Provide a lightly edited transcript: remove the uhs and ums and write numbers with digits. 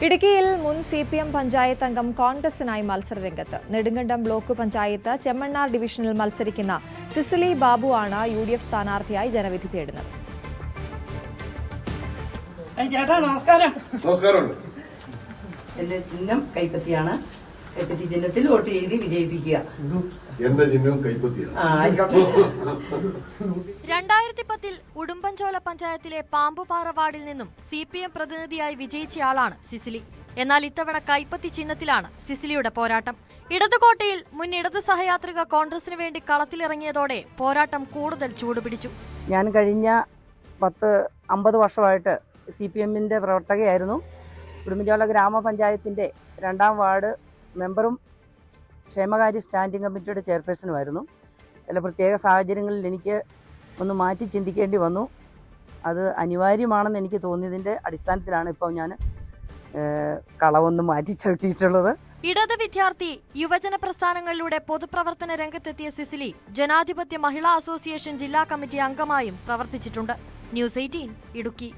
ഇടുക്കിയിൽ മുൻ CPM പഞ്ചായത്ത് അംഗം കോൺഗ്രസിനായി മത്സരരംഗത്ത്. നെടുങ്കണ്ടം ബ്ലോക്ക് പഞ്ചായത്ത് ചെമ്മണ്ണാർ ഡിവിഷനിൽ മത്സരിക്കുന്ന സിസിലി ബാബു ആണ് UDF സ്ഥാനാർത്ഥിയായി ജനവിധി തേടുന്നത്. എന്റെ ചിഹ്നം കൈപ്പത്തിയാണ്. കൈപ്പത്തി ചിഹ്നത്തിൽ വോട്ട് ചെയ്ത് വിജയിപ്പിക്കുക. എന്റെ ചിഹ്നം കൈപ്പത്തിയാണ്. 2010 ഉടുമ്പൻചോല പഞ്ചായത്തിലെ പാമ്പുപാറ വാർഡിൽ നിന്നും CPM പ്രതിനിധിയായി വിജയിച്ചയാളാണ് സിസിലി. എന്നാൽ ഇത്തവണ കൈപ്പത്തി ചിഹ്നത്തിലാണ് സിസിലിയുടെ പോരാട്ടം. ഇടതുകോട്ടയിൽ മുൻ ഇടത് സഹയാത്രിക കോൺഗ്രസിന് വേണ്ടി കളത്തിലിറങ്ങിയതോടെ പോരാട്ടം കൂടുതൽ ചൂടുപിടിച്ചു. ഞാൻ കഴിഞ്ഞ 50 വർഷമായിട്ട് CPMന്റെ പ്രവർത്തകയായിരുന്നു. ഉടുമ്പൻചോല ഗ്രാമപഞ്ചായത്തിന്റെ 2ാം വാർഡ് മെമ്പറും ക്ഷേമകാര്യ സ്റ്റാൻഡിംഗ് കമ്മിറ്റിയുടെ ചെയർപേഴ്സണുമായിരുന്നു. ചില പ്രത്യേക സാഹചര്യങ്ങളിൽ എനിക്ക് ഒന്ന് മാറ്റി ചിന്തിക്കേണ്ടി വന്നു. അത് അനിവാര്യമാണെന്ന് എനിക്ക് തോന്നിയതിൻ്റെ അടിസ്ഥാനത്തിലാണ് ഇപ്പോൾ ഞാൻ കളവൊന്ന് മാറ്റി ചവിട്ടിയിട്ടുള്ളത്. ഇടത് വിദ്യാർത്ഥി യുവജന പ്രസ്ഥാനങ്ങളിലൂടെ പൊതുപ്രവർത്തന രംഗത്തെത്തിയ സിസിലി ജനാധിപത്യ മഹിളാ അസോസിയേഷൻ ജില്ലാ കമ്മിറ്റി അംഗമായും പ്രവർത്തിച്ചിട്ടുണ്ട്. News 18 ഇടുക്കി.